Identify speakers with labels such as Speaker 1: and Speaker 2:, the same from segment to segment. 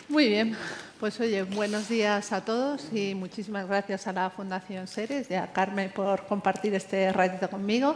Speaker 1: Muy bien, pues oye, buenos días a todos y muchísimas gracias a la Fundación Seres y a Carmen por compartir este ratito conmigo,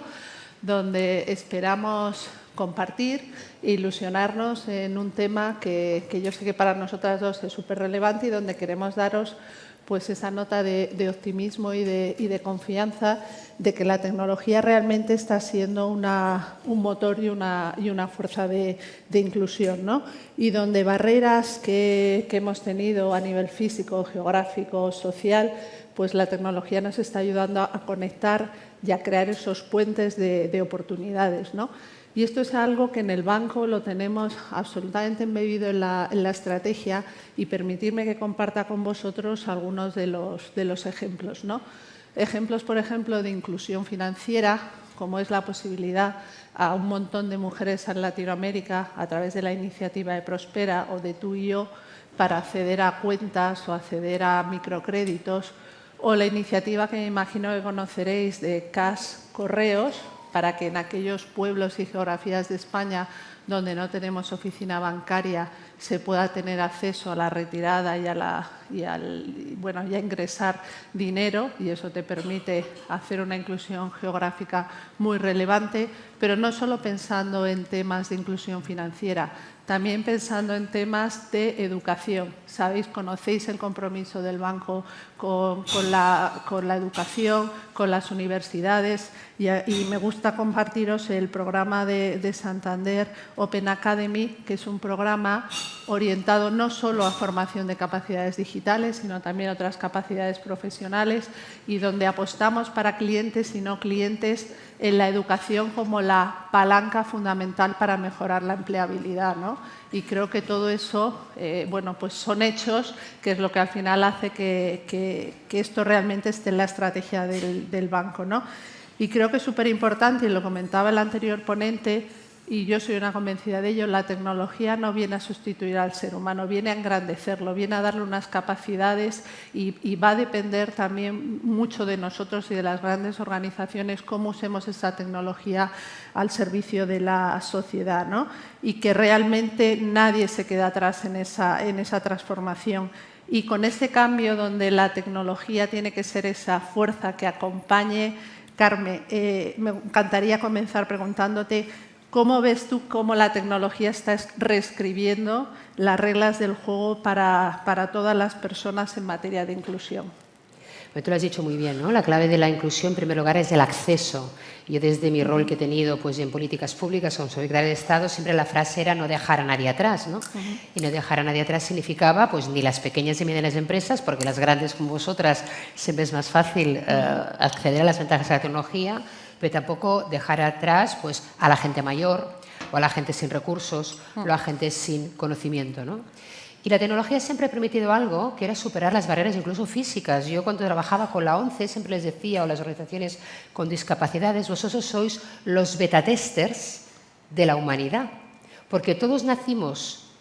Speaker 1: donde esperamos compartir e ilusionarnos en un tema que yo sé que para nosotras dos es súper relevante y donde queremos daros pues esa nota de optimismo y de confianza de que la tecnología realmente está siendo un motor y una fuerza de inclusión, ¿no? Y donde barreras que hemos tenido a nivel físico, geográfico, social, pues la tecnología nos está ayudando a conectar y a crear esos puentes de oportunidades, ¿no? Y esto es algo que en el banco lo tenemos absolutamente embebido en la estrategia y permitirme que comparta con vosotros algunos de los ejemplos, ¿no? Ejemplos, por ejemplo, de inclusión financiera, como es la posibilidad a un montón de mujeres en Latinoamérica a través de la iniciativa de Prospera o de Tú y Yo para acceder a cuentas o acceder a microcréditos, o la iniciativa que me imagino que conoceréis de Cash Correos, para que en aquellos pueblos y geografías de España donde no tenemos oficina bancaria se pueda tener acceso a la retirada y a ingresar dinero, y eso te permite hacer una inclusión geográfica muy relevante, pero no solo pensando en temas de inclusión financiera, también pensando en temas de educación. Sabéis, conocéis el compromiso del banco con la educación, con las universidades, y me gusta compartiros el programa de Santander Open Academy, que es un programa orientado no solo a formación de capacidades digitales, sino también a otras capacidades profesionales, y donde apostamos para clientes y no clientes en la educación como la palanca fundamental para mejorar la empleabilidad, ¿no? Y creo que todo eso, pues son hechos, que es lo que al final hace que esto realmente esté en la estrategia del banco, ¿no? Y creo que es súper importante, y lo comentaba el anterior ponente, y yo soy una convencida de ello, la tecnología no viene a sustituir al ser humano, viene a engrandecerlo, viene a darle unas capacidades, y va a depender también mucho de nosotros y de las grandes organizaciones cómo usemos esa tecnología al servicio de la sociedad, ¿no? Y que realmente nadie se quede atrás en esa transformación. Y con este cambio donde la tecnología tiene que ser esa fuerza que acompañe. Carmen, me encantaría comenzar preguntándote cómo ves tú cómo la tecnología está reescribiendo las reglas del juego para todas las personas en materia de inclusión.
Speaker 2: Tú lo has dicho muy bien, ¿no? La clave de la inclusión, en primer lugar, es el acceso. Yo, desde mi rol que he tenido pues, en políticas públicas como secretaria de Estado, siempre la frase era no dejar a nadie atrás, ¿no? Y no dejar a nadie atrás significaba pues, ni las pequeñas y medianas empresas, porque las grandes como vosotras siempre es más fácil acceder a las ventajas de la tecnología, pero tampoco dejar atrás pues, a la gente mayor o a la gente sin recursos o a la gente sin conocimiento, ¿no? Y la tecnología siempre ha permitido algo, que era superar las barreras incluso físicas. Yo, cuando trabajaba con la ONCE, siempre les decía, o las organizaciones con discapacidades, vosotros sois los beta-testers de la humanidad, porque todos nacimos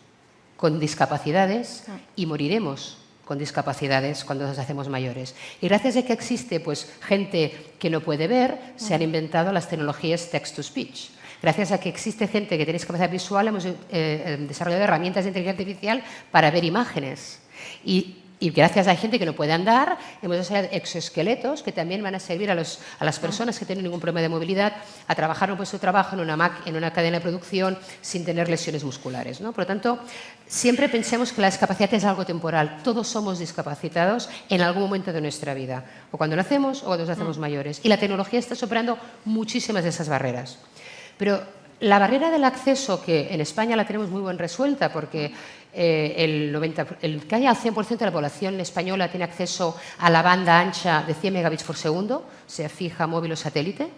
Speaker 2: con discapacidades y moriremos con discapacidades cuando nos hacemos mayores. Y gracias a que existe pues, gente que no puede ver, se han inventado las tecnologías text-to-speech. Gracias a que existe gente que tiene discapacidad visual, hemos desarrollado herramientas de inteligencia artificial para ver imágenes. Y gracias a gente que no puede andar, hemos desarrollado exoesqueletos que también van a servir a las personas que tienen ningún problema de movilidad a trabajar en un puesto de trabajo en una cadena de producción sin tener lesiones musculares, ¿no? Por lo tanto, siempre pensemos que la discapacidad es algo temporal. Todos somos discapacitados en algún momento de nuestra vida, o cuando nacemos o cuando nos hacemos mayores. Y la tecnología está superando muchísimas de esas barreras. Pero la barrera del acceso, que en España la tenemos muy bien resuelta, porque casi al 100% de la población española tiene acceso a la banda ancha de 100 megabits por segundo, sea fija, móvil o satélite.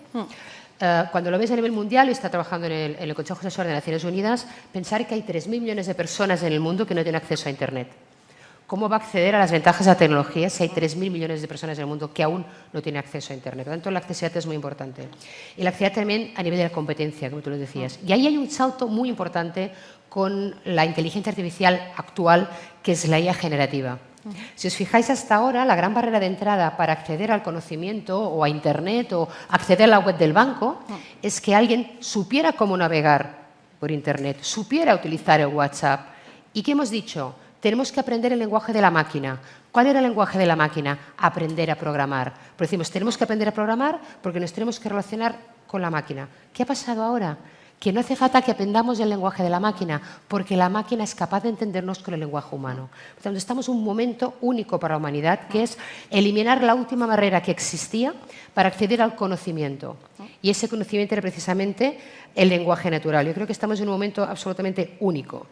Speaker 2: Cuando lo ves a nivel mundial, y está trabajando en el Consejo Asesor de Naciones Unidas, pensar que hay 3.000 millones de personas en el mundo que no tienen acceso a Internet. ¿Cómo va a acceder a las ventajas de la tecnología si hay 3.000 millones de personas en el mundo que aún no tienen acceso a Internet? Por lo tanto, la accesibilidad es muy importante. Y la accesibilidad también a nivel de la competencia, como tú lo decías. Y ahí hay un salto muy importante con la inteligencia artificial actual, que es la IA generativa. Si os fijáis, hasta ahora, la gran barrera de entrada para acceder al conocimiento o a Internet o acceder a la web del banco es que alguien supiera cómo navegar por Internet, supiera utilizar el WhatsApp. ¿Y qué hemos dicho? tenemos que aprender el lenguaje de la máquina. ¿Cuál era el lenguaje de la máquina? Aprender a programar. Pero decimos, tenemos que aprender a programar porque nos tenemos que relacionar con la máquina. ¿Qué ha pasado ahora? Que no hace falta que aprendamos el lenguaje de la máquina, porque la máquina es capaz de entendernos con el lenguaje humano. Por tanto, estamos en un momento único para la humanidad, que es eliminar la última barrera que existía para acceder al conocimiento. Y ese conocimiento era precisamente el lenguaje natural. Yo creo que estamos en un momento absolutamente único.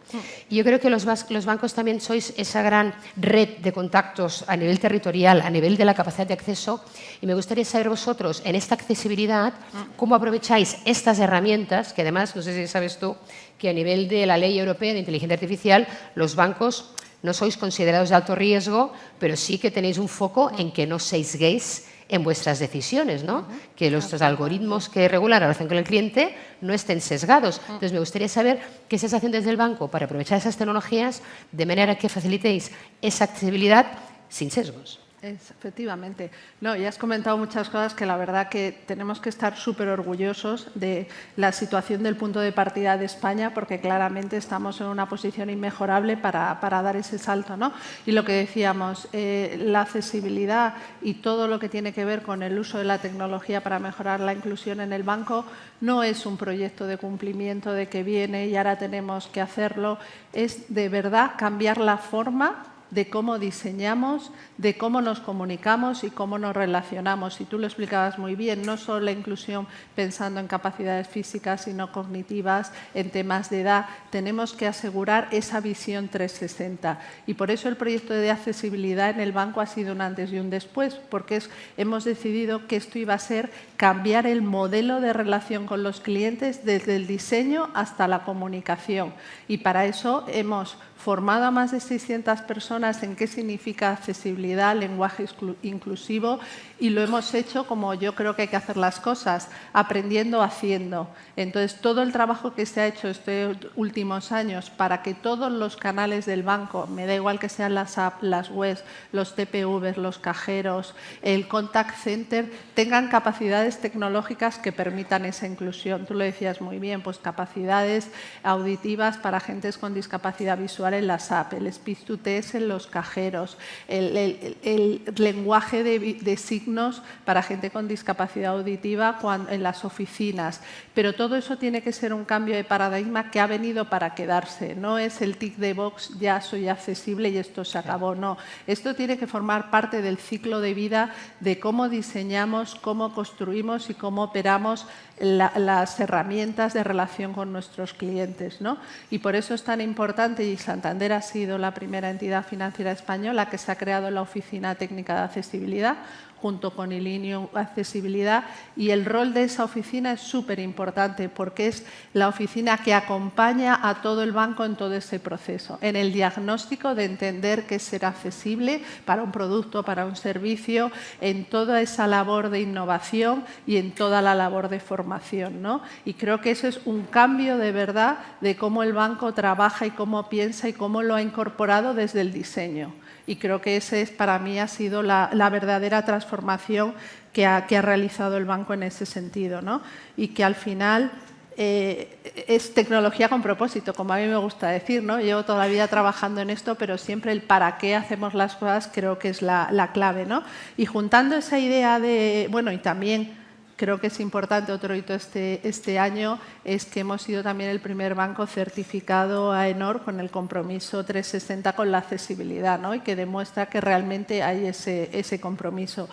Speaker 2: Y yo creo que los bancos también sois esa gran red de contactos a nivel territorial, a nivel de la capacidad de acceso. Y me gustaría saber vosotros, en esta accesibilidad, cómo aprovecháis estas herramientas, que además, no sé si sabes tú, que a nivel de la Ley Europea de Inteligencia Artificial, los bancos no sois considerados de alto riesgo, pero sí que tenéis un foco en que no sesguéis en vuestras decisiones, ¿no? Que los algoritmos que regulan la relación con el cliente no estén sesgados. Entonces, me gustaría saber qué estáis haciendo desde el banco para aprovechar esas tecnologías de manera que facilitéis esa accesibilidad sin sesgos.
Speaker 1: Efectivamente. No, ya has comentado muchas cosas que la verdad que tenemos que estar súper orgullosos de la situación del punto de partida de España, porque claramente estamos en una posición inmejorable para dar ese salto, ¿no? Y lo que decíamos, la accesibilidad y todo lo que tiene que ver con el uso de la tecnología para mejorar la inclusión en el banco no es un proyecto de cumplimiento de que viene y ahora tenemos que hacerlo, es de verdad cambiar la forma de cómo diseñamos, de cómo nos comunicamos y cómo nos relacionamos. Y tú lo explicabas muy bien, no solo la inclusión pensando en capacidades físicas, sino cognitivas, en temas de edad. Tenemos que asegurar esa visión 360. Y por eso el proyecto de accesibilidad en el banco ha sido un antes y un después, porque hemos decidido que esto iba a ser cambiar el modelo de relación con los clientes desde el diseño hasta la comunicación. Y para eso hemos formado a más de 600 personas en qué significa accesibilidad, lenguaje inclusivo, y lo hemos hecho como yo creo que hay que hacer las cosas, aprendiendo, haciendo. Entonces, todo el trabajo que se ha hecho estos últimos años para que todos los canales del banco, me da igual que sean las apps, las webs, los TPVs, los cajeros, el contact center, tengan capacidades tecnológicas que permitan esa inclusión. Tú lo decías muy bien, pues capacidades auditivas para agentes con discapacidad visual en las apps, el speech to text en los cajeros, el lenguaje de signos para gente con discapacidad auditiva en las oficinas. Pero todo eso tiene que ser un cambio de paradigma que ha venido para quedarse. No es el tic de box, ya soy accesible y esto se acabó. No, esto tiene que formar parte del ciclo de vida de cómo diseñamos, cómo construimos y cómo operamos las herramientas de relación con nuestros clientes, ¿no? Y por eso es tan importante, y Santander ha sido la primera entidad financiera española que se ha creado la Oficina Técnica de Accesibilidad, junto con Ilinio Accesibilidad, y el rol de esa oficina es súper importante porque es la oficina que acompaña a todo el banco en todo ese proceso, en el diagnóstico de entender qué es ser accesible para un producto, para un servicio, en toda esa labor de innovación y en toda la labor de formación, ¿no? Y creo que eso es un cambio de verdad de cómo el banco trabaja y cómo piensa y cómo lo ha incorporado desde el diseño. Y creo que ese para mí ha sido la verdadera transformación que ha realizado el banco en ese sentido, ¿no? Y que al final es tecnología con propósito, como a mí me gusta decir, ¿no? Llevo toda la vida trabajando en esto, pero siempre el para qué hacemos las cosas creo que es la clave, ¿no? Y juntando esa idea de, bueno, y también creo que es importante, otro hito este año, es que hemos sido también el primer banco certificado AENOR con el compromiso 360 con la accesibilidad, ¿no? Y que demuestra que realmente hay ese compromiso.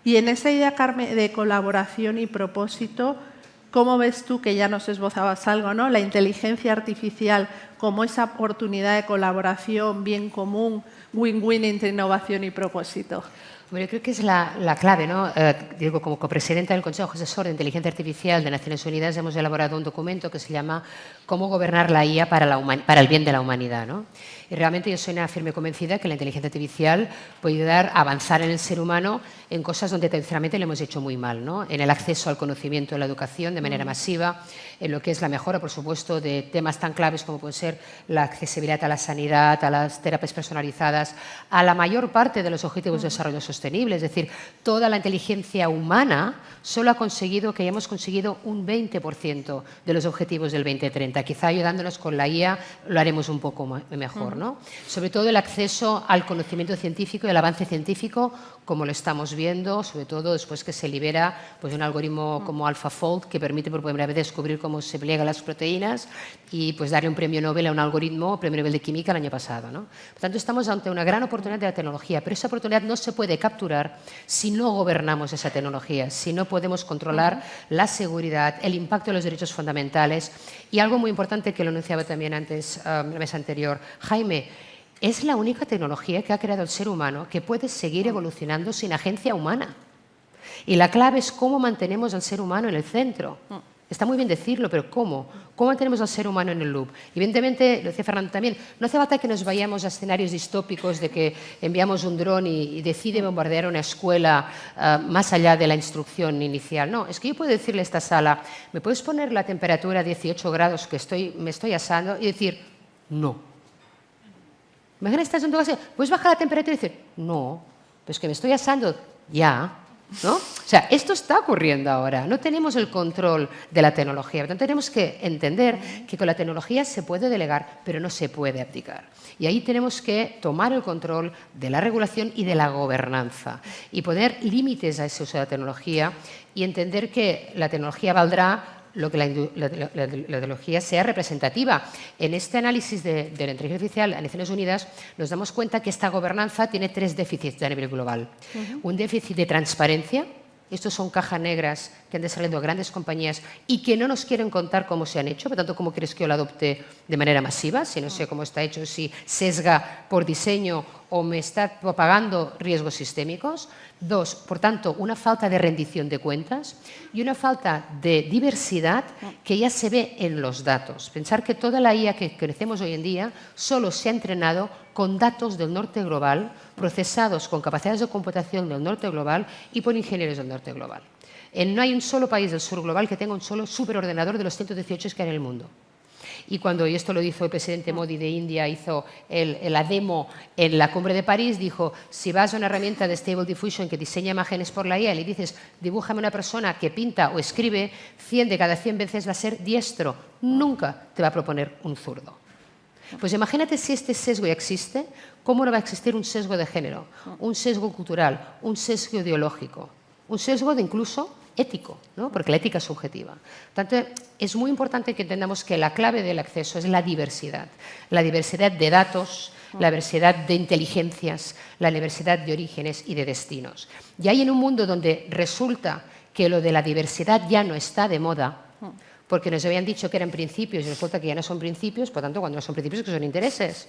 Speaker 1: Y en esa idea, Carmen, de colaboración y propósito, ¿cómo ves tú, que ya nos esbozabas algo, ¿no? La inteligencia artificial como esa oportunidad de colaboración bien común, win-win entre innovación y propósito.
Speaker 2: Bueno, yo creo que es la clave, ¿no? Digo, como copresidenta del Consejo Asesor de Inteligencia Artificial de Naciones Unidas hemos elaborado un documento que se llama Cómo gobernar la IA para el bien de la humanidad, ¿no? Y realmente yo soy una firme convencida que la inteligencia artificial puede ayudar a avanzar en el ser humano en cosas donde tradicionalmente lo hemos hecho muy mal, ¿no? En el acceso al conocimiento, a la educación de manera masiva, en lo que es la mejora, por supuesto, de temas tan claves como puede ser la accesibilidad a la sanidad, a las terapias personalizadas, a la mayor parte de los objetivos de desarrollo sostenible. sostenible. Es decir, toda la inteligencia humana solo ha conseguido que hayamos conseguido un 20% de los objetivos del 2030. Quizá ayudándonos con la IA lo haremos un poco mejor, ¿no? Sobre todo el acceso al conocimiento científico y al avance científico, como lo estamos viendo, sobre todo después que se libera pues, un algoritmo como AlphaFold que permite por primera vez descubrir cómo se pliegan las proteínas y pues, darle un premio Nobel a un algoritmo, premio Nobel de Química el año pasado, ¿no? Por tanto, estamos ante una gran oportunidad de la tecnología, pero esa oportunidad no se puede capturar si no gobernamos esa tecnología, si no podemos controlar la seguridad, el impacto de los derechos fundamentales y algo muy importante que lo anunciaba también antes, la mesa anterior, Jaime, es la única tecnología que ha creado el ser humano que puede seguir evolucionando sin agencia humana. Y la clave es cómo mantenemos al ser humano en el centro. Está muy bien decirlo, pero ¿cómo? ¿Cómo mantenemos al ser humano en el loop? Evidentemente, lo decía Fernando también, no hace falta que nos vayamos a escenarios distópicos de que enviamos un dron y decide bombardear una escuela más allá de la instrucción inicial. No, es que yo puedo decirle a esta sala, ¿me puedes poner la temperatura a 18 grados que me estoy asando? Y decir, no. Imagina, estás en tu casa, ¿puedes bajar la temperatura? Y decir, no, pues que me estoy asando, ya. ¿No? O sea, esto está ocurriendo ahora. No tenemos el control de la tecnología. Por tanto, tenemos que entender que con la tecnología se puede delegar, pero no se puede abdicar. Y ahí tenemos que tomar el control de la regulación y de la gobernanza y poner límites a ese uso de la tecnología y entender que la tecnología valdrá lo que la tecnología sea representativa. En este análisis de la inteligencia artificial a Naciones Unidas nos damos cuenta que esta gobernanza tiene 3 déficits a nivel global. Un déficit de transparencia. Estos son cajas negras que han desarrollado grandes compañías y que no nos quieren contar cómo se han hecho. Por tanto, ¿cómo quieres que yo lo adopte de manera masiva? Si no sé cómo está hecho, si sesga por diseño o me está propagando riesgos sistémicos. 2, por tanto, una falta de rendición de cuentas y una falta de diversidad que ya se ve en los datos. Pensar que toda la IA que conocemos hoy en día solo se ha entrenado con datos del norte global, procesados con capacidades de computación del norte global y por ingenieros del norte global. No hay un solo país del sur global que tenga un solo superordenador de los 118 que hay en el mundo. Y cuando, y esto lo hizo el presidente Modi de India, hizo la demo en la cumbre de París, dijo, si vas a una herramienta de Stable Diffusion que diseña imágenes por la IA y le dices, dibújame una persona que pinta o escribe, 100 de cada 100 veces va a ser diestro, nunca te va a proponer un zurdo. Pues imagínate si este sesgo ya existe, ¿cómo no va a existir un sesgo de género, un sesgo cultural, un sesgo ideológico, un sesgo de incluso ético, ¿no? Porque la ética es subjetiva. Por tanto, es muy importante que entendamos que la clave del acceso es la diversidad de datos, la diversidad de inteligencias, la diversidad de orígenes y de destinos. Y ahí en un mundo donde resulta que lo de la diversidad ya no está de moda, porque nos habían dicho que eran principios y resulta que ya no son principios, por tanto, cuando no son principios, que son intereses,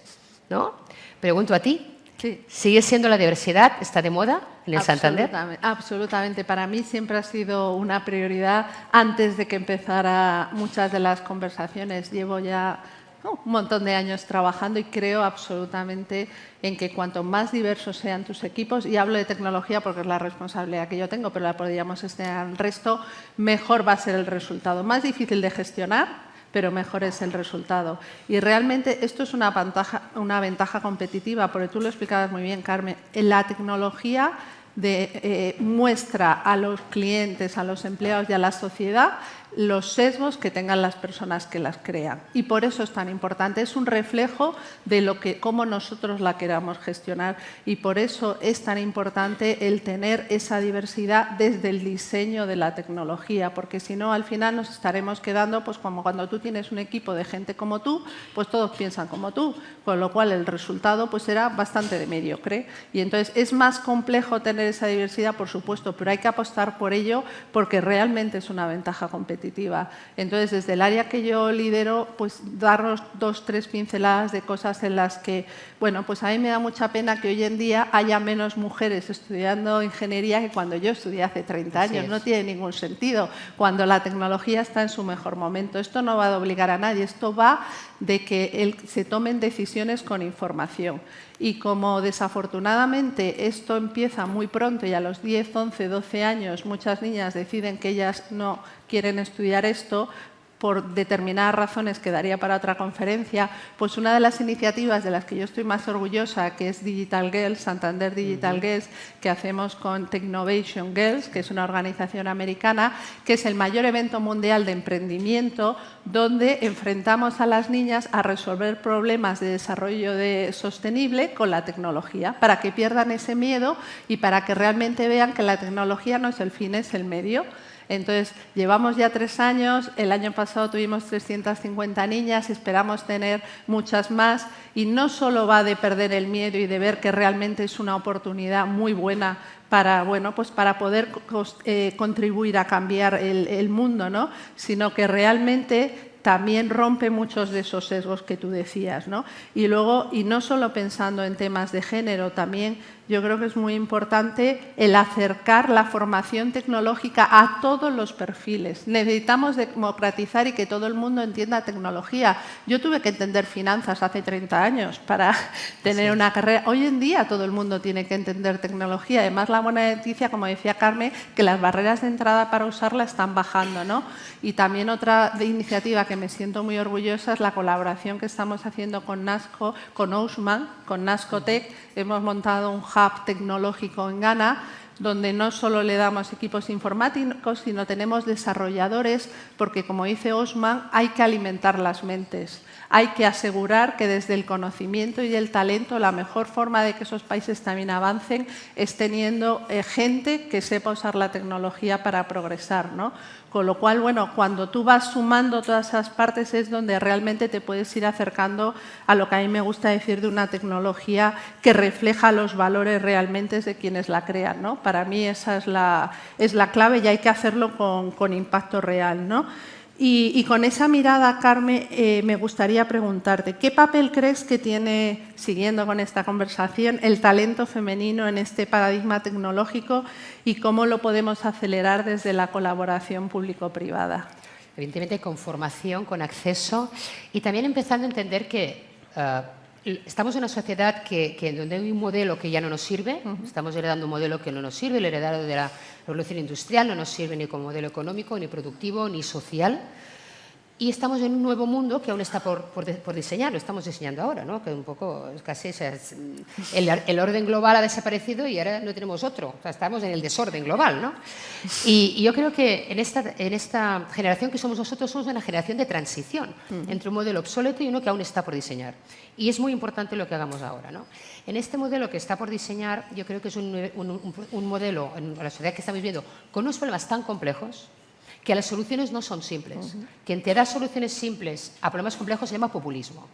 Speaker 2: ¿no? Pregunto a ti,
Speaker 1: sí.
Speaker 2: ¿sigue siendo la diversidad, está de moda en el Santander?
Speaker 1: Absolutamente. Para mí siempre ha sido una prioridad. Antes de que empezara muchas de las conversaciones, llevo ya un montón de años trabajando y creo absolutamente en que cuanto más diversos sean tus equipos, y hablo de tecnología porque es la responsabilidad que yo tengo, pero la podríamos extender al resto, mejor va a ser el resultado. Más difícil de gestionar, pero mejor es el resultado. Y realmente esto es una ventaja competitiva, porque tú lo explicabas muy bien, Carmen. La tecnología muestra a los clientes, a los empleados y a la sociedad los sesgos que tengan las personas que las crean. Y por eso es tan importante. Es un reflejo de cómo nosotros la queramos gestionar. Y por eso es tan importante el tener esa diversidad desde el diseño de la tecnología. Porque si no, al final nos estaremos quedando, pues como cuando tú tienes un equipo de gente como tú, pues todos piensan como tú. Con lo cual el resultado pues será bastante de mediocre. Y entonces es más complejo tener esa diversidad, por supuesto, pero hay que apostar por ello porque realmente es una ventaja competitiva. Entonces, desde el área que yo lidero, pues darnos 2 o 3 pinceladas de cosas en las que, bueno, pues a mí me da mucha pena que hoy en día haya menos mujeres estudiando ingeniería que cuando yo estudié hace 30 años. No tiene ningún sentido cuando la tecnología está en su mejor momento. Esto no va a obligar a nadie, esto va de que se tomen decisiones con información. Y como desafortunadamente esto empieza muy pronto y a los 10, 11, 12 años muchas niñas deciden que ellas no quieren estudiar esto, por determinadas razones quedaría para otra conferencia, pues una de las iniciativas de las que yo estoy más orgullosa, que es Digital Girls, Santander Digital Girls, que hacemos con Technovation Girls, que es una organización americana, que es el mayor evento mundial de emprendimiento donde enfrentamos a las niñas a resolver problemas de desarrollo sostenible con la tecnología, para que pierdan ese miedo y para que realmente vean que la tecnología no es el fin, es el medio. Entonces, llevamos ya 3 años, el año pasado tuvimos 350 niñas, esperamos tener muchas más y no solo va de perder el miedo y de ver que realmente es una oportunidad muy buena para, bueno, pues para poder contribuir a cambiar el mundo, ¿no? Sino que realmente también rompe muchos de esos sesgos que tú decías, ¿no? Y luego, y no solo pensando en temas de género, también yo creo que es muy importante el acercar la formación tecnológica a todos los perfiles. Necesitamos democratizar y que todo el mundo entienda tecnología. Yo tuve que entender finanzas hace 30 años para tener una carrera. Hoy en día todo el mundo tiene que entender tecnología. Además, la buena noticia, como decía Carmen, que las barreras de entrada para usarla están bajando, ¿no? Y también otra iniciativa que me siento muy orgullosa es la colaboración que estamos haciendo con NASCO, con Ousman, con NASCOTEC. Hemos montado un hub tecnológico en Ghana, donde no solo le damos equipos informáticos, sino tenemos desarrolladores, porque como dice Ousman, hay que alimentar las mentes. Hay que asegurar que desde el conocimiento y el talento la mejor forma de que esos países también avancen es teniendo gente que sepa usar la tecnología para progresar, ¿no? Con lo cual, bueno, cuando tú vas sumando todas esas partes es donde realmente te puedes ir acercando a lo que a mí me gusta decir de una tecnología que refleja los valores realmente de quienes la crean, ¿no? Para mí esa es la clave y hay que hacerlo con impacto real, ¿no? Y con esa mirada, Carmen, me gustaría preguntarte, ¿qué papel crees que tiene, siguiendo con esta conversación, el talento femenino en este paradigma tecnológico y cómo lo podemos acelerar desde la colaboración público-privada?
Speaker 2: Evidentemente con formación, con acceso y también empezando a entender que estamos en una sociedad donde hay un modelo que ya no nos sirve, estamos heredando un modelo que no nos sirve, el heredado de la revolución industrial no nos sirve ni como modelo económico, ni productivo, ni social. Y estamos en un nuevo mundo que aún está por diseñar, lo estamos diseñando ahora, ¿no? Que un poco, casi el orden global ha desaparecido y ahora no tenemos otro, o sea, estamos en el desorden global, ¿no? Y yo creo que en esta generación que somos nosotros somos una generación de transición entre un modelo obsoleto y uno que aún está por diseñar. Y es muy importante lo que hagamos ahora, ¿no? En este modelo que está por diseñar, yo creo que es un modelo en la sociedad que estamos viviendo con unos problemas tan complejos que las soluciones no son simples. Quien te da soluciones simples a problemas complejos se llama populismo.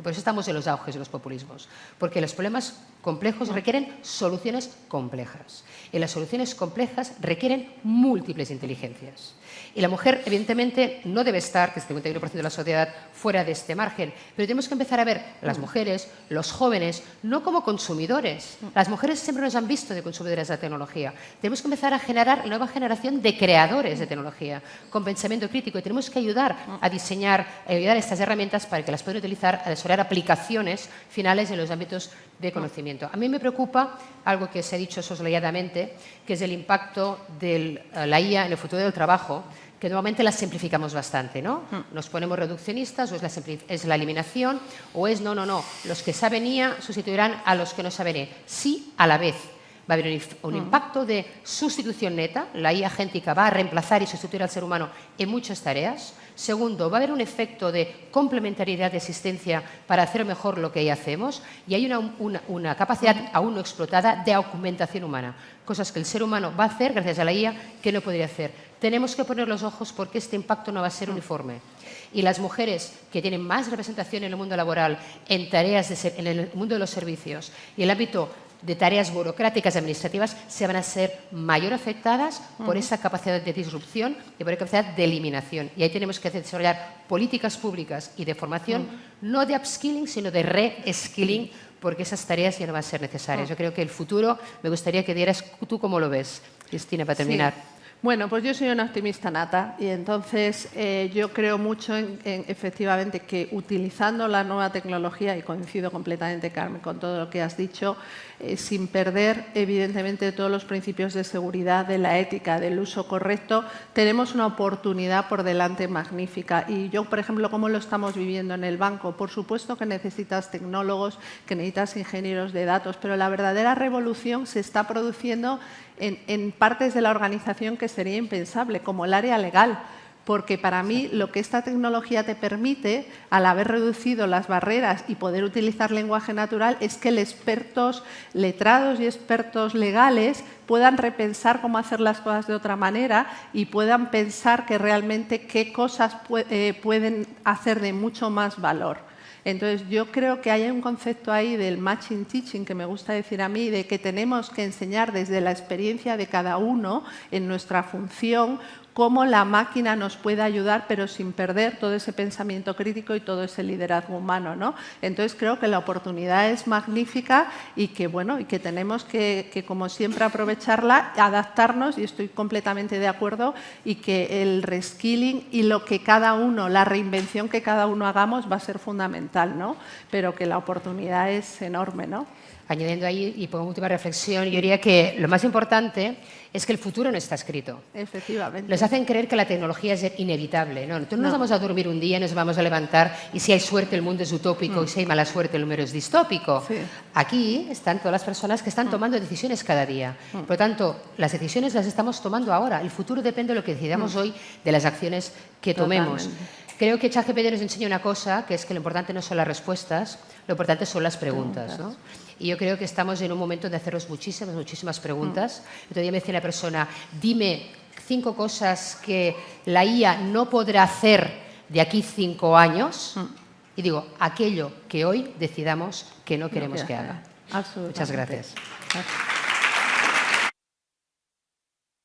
Speaker 2: Y por eso estamos en los auges de los populismos. Porque los problemas complejos requieren soluciones complejas. Y las soluciones complejas requieren múltiples inteligencias. Y la mujer, evidentemente, no debe estar, que es el 51% de la sociedad, fuera de este margen. Pero tenemos que empezar a ver a las mujeres, los jóvenes, no como consumidores. Las mujeres siempre nos han visto de consumidores de tecnología. Tenemos que empezar a generar la nueva generación de creadores de tecnología, con pensamiento crítico. Y tenemos que ayudar a diseñar, a ayudar a estas herramientas para que las puedan utilizar a desarrollar aplicaciones finales en los ámbitos de conocimiento. A mí me preocupa algo que se ha dicho soslayadamente, que es el impacto de la IA en el futuro del trabajo, que normalmente la simplificamos bastante, ¿no? Nos ponemos reduccionistas, o es la eliminación, o es no, los que saben IA sustituirán a los que no saben IA. Sí, a la vez. Va a haber un impacto de sustitución neta, la IA agéntica va a reemplazar y sustituir al ser humano en muchas tareas. Segundo, va a haber un efecto de complementariedad de asistencia para hacer mejor lo que ya hacemos y hay una capacidad aún no explotada de augmentación humana, cosas que el ser humano va a hacer gracias a la IA que no podría hacer. Tenemos que poner los ojos porque este impacto no va a ser uniforme. Y las mujeres que tienen más representación en el mundo laboral, en en el mundo de los servicios y el ámbito de tareas burocráticas y administrativas se van a ser mayor afectadas por esa capacidad de disrupción y por esa capacidad de eliminación. Y ahí tenemos que desarrollar políticas públicas y de formación, no de upskilling, sino de reskilling, porque esas tareas ya no van a ser necesarias. Yo creo que el futuro, me gustaría que dieras tú cómo lo ves, Cristina, para terminar.
Speaker 1: Sí. Bueno, pues yo soy una optimista nata y entonces yo creo mucho en efectivamente que utilizando la nueva tecnología, y coincido completamente, Carmen, con todo lo que has dicho, sin perder evidentemente todos los principios de seguridad, de la ética, del uso correcto, tenemos una oportunidad por delante magnífica. Y yo, por ejemplo, ¿cómo lo estamos viviendo en el banco? Por supuesto que necesitas tecnólogos, que necesitas ingenieros de datos, pero la verdadera revolución se está produciendo en partes de la organización que sería impensable, como el área legal. Porque para mí lo que esta tecnología te permite, al haber reducido las barreras y poder utilizar lenguaje natural, es que los expertos letrados y expertos legales puedan repensar cómo hacer las cosas de otra manera y puedan pensar que realmente qué cosas pueden hacer de mucho más valor. Entonces, yo creo que hay un concepto ahí del matching teaching que me gusta decir a mí, de que tenemos que enseñar desde la experiencia de cada uno en nuestra función cómo la máquina nos puede ayudar, pero sin perder todo ese pensamiento crítico y todo ese liderazgo humano, ¿no? Entonces, creo que la oportunidad es magnífica y que, bueno, y que tenemos que, como siempre, aprovecharla, adaptarnos, y estoy completamente de acuerdo, y que el reskilling y lo que cada uno, la reinvención que cada uno hagamos va a ser fundamental, ¿no? Pero que la oportunidad es enorme, ¿no?
Speaker 2: Añadiendo ahí, y por última reflexión, yo diría que lo más importante es que el futuro no está escrito.
Speaker 1: Efectivamente.
Speaker 2: Nos hacen creer que la tecnología es inevitable. No, nosotros nos vamos a dormir un día, nos vamos a levantar y si hay suerte el mundo es utópico y si hay mala suerte el número es distópico.
Speaker 1: Sí.
Speaker 2: Aquí están todas las personas que están tomando decisiones cada día. Por lo tanto, las decisiones las estamos tomando ahora. El futuro depende de lo que decidamos hoy, de las acciones que tomemos.
Speaker 1: Totalmente.
Speaker 2: Creo que ChatGPT nos enseña una cosa, que es que lo importante no son las respuestas, lo importante son las preguntas, ¿no? Y yo creo que estamos en un momento de hacernos muchísimas preguntas. El otro día me decía una persona, dime 5 cosas que la IA no podrá hacer de aquí 5 años. Y digo, aquello que hoy decidamos que no queremos que haga.
Speaker 1: Absolutamente.
Speaker 2: Muchas gracias.